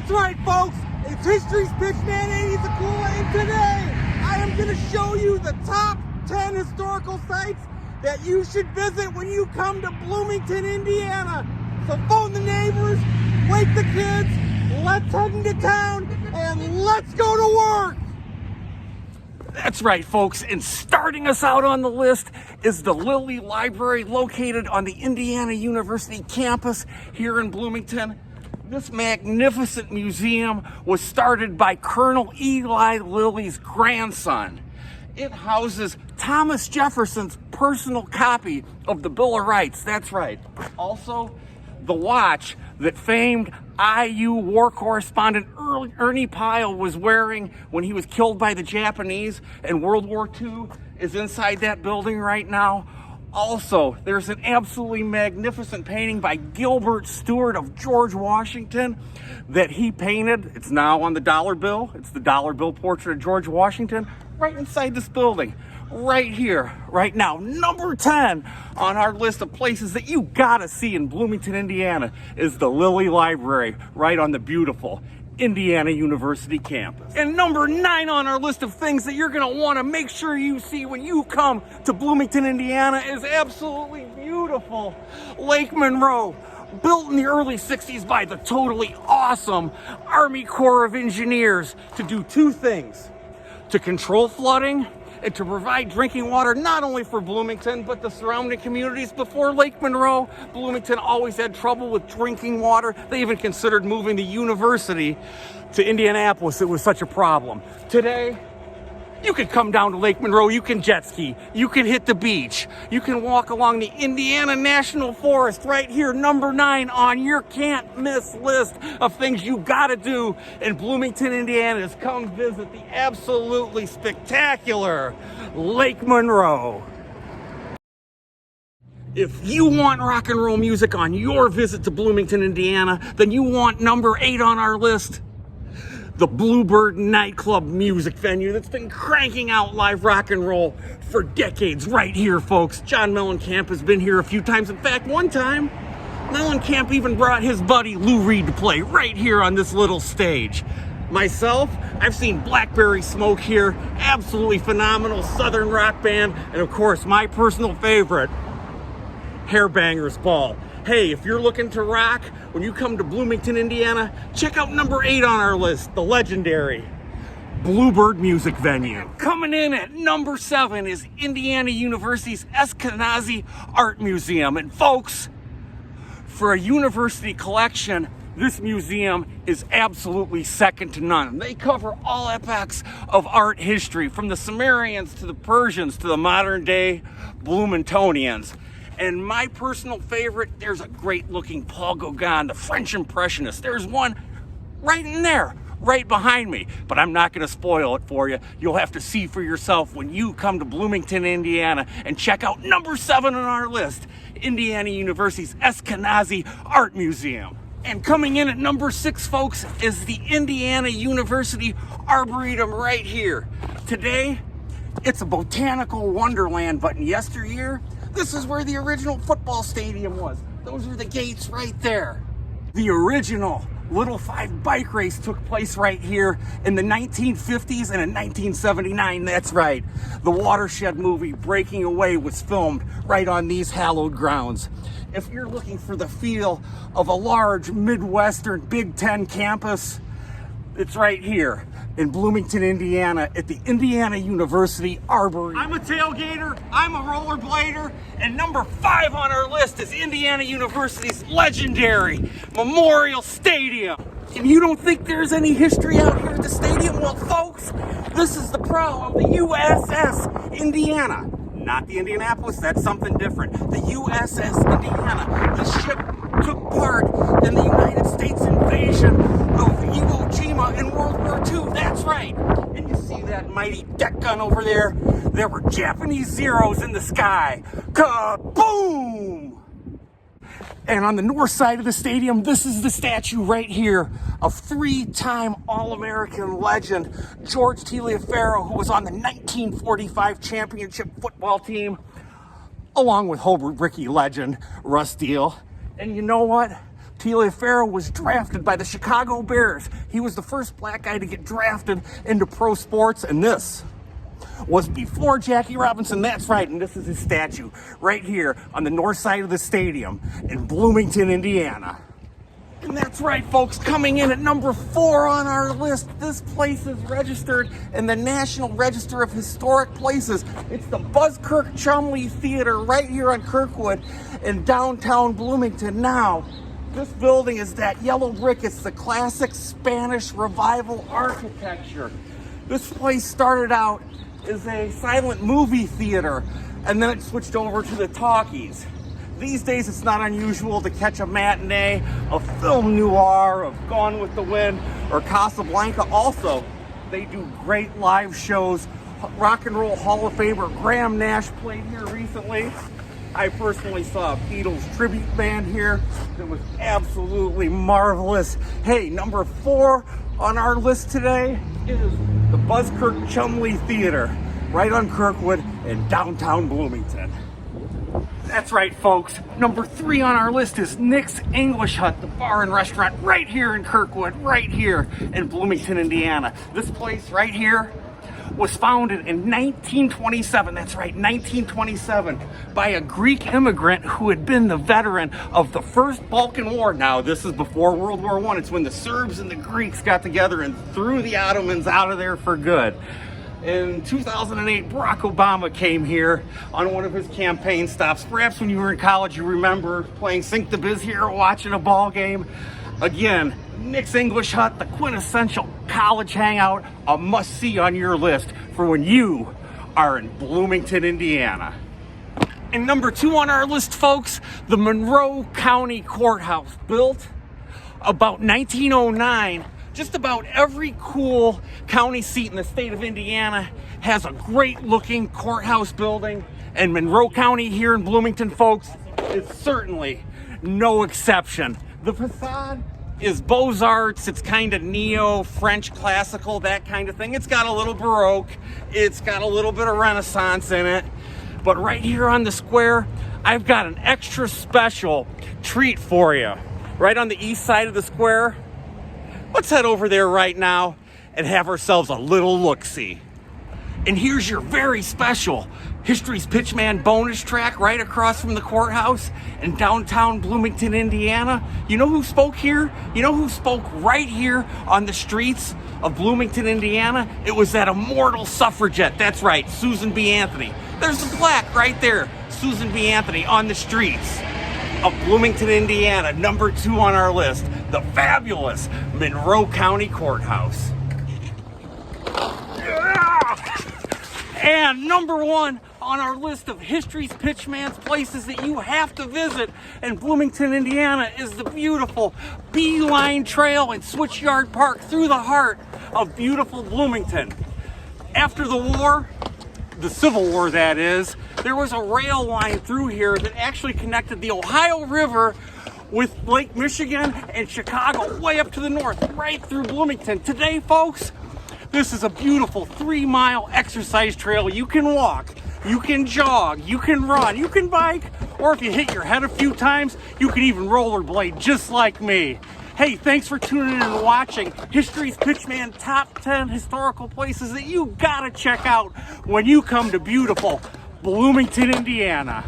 That's right, folks. It's History's Pitchman, and he's a cool, and today I am going to show you the top 10 historical sites that you should visit when you come to Bloomington, Indiana. So phone the neighbors, wake the kids, let's head into town, and let's go to work. That's right, folks, and starting us out on the list is the Lilly Library located on the Indiana University campus here in Bloomington. This magnificent museum was started by Colonel Eli Lilly's grandson. It houses Thomas Jefferson's personal copy of the Bill of Rights. That's right. Also, the watch that famed IU war correspondent Ernie Pyle was wearing when he was killed by the Japanese in World War II is inside that building right now. Also, there's an absolutely magnificent painting by Gilbert Stuart of George Washington that he painted. It's now on the dollar bill. It's the dollar bill portrait of George Washington right inside this building. Right here, right now. Number 10 on our list of places that you gotta see in Bloomington, Indiana is the Lilly Library, right on the beautiful Indiana University campus. And number 9 on our list of things that you're gonna wanna make sure you see when you come to Bloomington, Indiana is absolutely beautiful Lake Monroe. Built in the early 60s by the totally awesome Army Corps of Engineers to do two things: to control flooding and to provide drinking water not only for Bloomington but the surrounding communities. Before Lake Monroe, Bloomington always had trouble with drinking water. They even considered moving the university to Indianapolis. It was such a problem. Today, you can come down to Lake Monroe, you can jet ski, you can hit the beach, you can walk along the Indiana National Forest right here, number 9 on your can't miss list of things you gotta do in Bloomington, Indiana is come visit the absolutely spectacular Lake Monroe. If you want rock and roll music on your visit to Bloomington, Indiana, then you want number 8 on our list. The Bluebird nightclub music venue that's been cranking out live rock and roll for decades right here, folks. John Mellencamp has been here a few times. In fact, one time, Mellencamp even brought his buddy Lou Reed to play right here on this little stage. Myself, I've seen Blackberry Smoke here, absolutely phenomenal Southern rock band, and of course, my personal favorite, Hairbangers Ball. Hey, if you're looking to rock, when you come to Bloomington, Indiana, check out number 8 on our list, the legendary Bluebird Music Venue. Coming in at number 7 is Indiana University's Eskenazi Art Museum. And folks, for a university collection, this museum is absolutely second to none. They cover all epochs of art history, from the Sumerians to the Persians to the modern day Bloomingtonians. And my personal favorite, there's a great looking Paul Gauguin, the French Impressionist. There's one right in there, right behind me. But I'm not gonna spoil it for you. You'll have to see for yourself when you come to Bloomington, Indiana, and check out number 7 on our list, Indiana University's Eskenazi Art Museum. And coming in at number 6, folks, is the Indiana University Arboretum right here. Today, it's a botanical wonderland, but in yesteryear, this is where the original football stadium was. Those are the gates right there. The original Little 5 bike race took place right here in the 1950s and in 1979. That's right. The Watershed movie Breaking Away was filmed right on these hallowed grounds. If you're looking for the feel of a large Midwestern Big Ten campus, it's right here in Bloomington, Indiana at the Indiana University Arboretum. I'm a tailgater, I'm a rollerblader, and number 5 on our list is Indiana University's legendary Memorial Stadium. And you don't think there's any history out here at the stadium? Well, folks, this is the prow of the USS Indiana. Not the Indianapolis, that's something different. The USS Indiana. The ship took part in the United States invasion of Iwo Jima in World War II. That's right. And you see that mighty deck gun over there? There were Japanese Zeros in the sky. Kaboom! And on the north side of the stadium, this is the statue right here of 3-time All-American legend George Taliaferro, who was on the 1945 championship football team, along with Hobart Ricky legend Russ Deal. And you know what? Taliaferro was drafted by the Chicago Bears. He was the first black guy to get drafted into pro sports, and this was before Jackie Robinson. That's right, and this is his statue right here on the north side of the stadium in Bloomington, Indiana. And that's right, folks, coming in at number 4 on our list, this place is registered in the National Register of Historic Places. It's the Buskirk-Chumley Theater right here on Kirkwood in downtown Bloomington. Now, this building is that yellow brick. It's the classic Spanish Revival architecture. This place started out as a silent movie theater, and then it switched over to the talkies. These days, it's not unusual to catch a matinee of film noir, of Gone with the Wind, or Casablanca. Also, they do great live shows. Rock and Roll Hall of Famer Graham Nash played here recently. I personally saw a Beatles tribute band here that was absolutely marvelous. Hey, number 4 on our list today is the Buskirk-Chumley Theater, right on Kirkwood in downtown Bloomington. That's right, folks. Number 3 on our list is Nick's English Hut, the bar and restaurant right here in Kirkwood, right here in Bloomington, Indiana. This place right here was founded in 1927. That's right, 1927, by a Greek immigrant who had been the veteran of the First Balkan War. Now, this is before World War I. It's when the Serbs and the Greeks got together and threw the Ottomans out of there for good. In 2008, Barack Obama came here on one of his campaign stops. Perhaps when you were in college, you remember playing Sink the Biz here, watching a ball game. Again, Nick's English Hut, the quintessential college hangout, a must-see on your list for when you are in Bloomington, Indiana. And number 2 on our list, folks, the Monroe County Courthouse, built about 1909. Just about every cool county seat in the state of Indiana has a great looking courthouse building, and Monroe County here in Bloomington, folks, is certainly no exception. The facade is Beaux-Arts. It's kind of neo-French classical, that kind of thing. It's got a little Baroque. It's got a little bit of Renaissance in it. But right here on the square, I've got an extra special treat for you. Right on the east side of the square, let's head over there right now and have ourselves a little look-see. And here's your very special History's Pitchman bonus track right across from the courthouse in downtown Bloomington, Indiana. You know who spoke here? You know who spoke right here on the streets of Bloomington, Indiana? It was that immortal suffragette. That's right, Susan B. Anthony. There's the plaque right there, Susan B. Anthony on the streets of Bloomington, Indiana. Number 2 on our list, the fabulous Monroe County Courthouse. And number 1 on our list of History's Pitchman's places that you have to visit in Bloomington, Indiana is the beautiful Beeline Trail and Switchyard Park through the heart of beautiful Bloomington. After the war, the Civil War that is, there was a rail line through here that actually connected the Ohio River with Lake Michigan and Chicago way up to the north, right through Bloomington. Today, folks, this is a beautiful 3-mile exercise trail. You can walk, you can jog, you can run, you can bike, or if you hit your head a few times, you can even rollerblade just like me. Hey, thanks for tuning in and watching History's Pitchman Top 10 Historical Places that you gotta check out when you come to beautiful Bloomington, Indiana.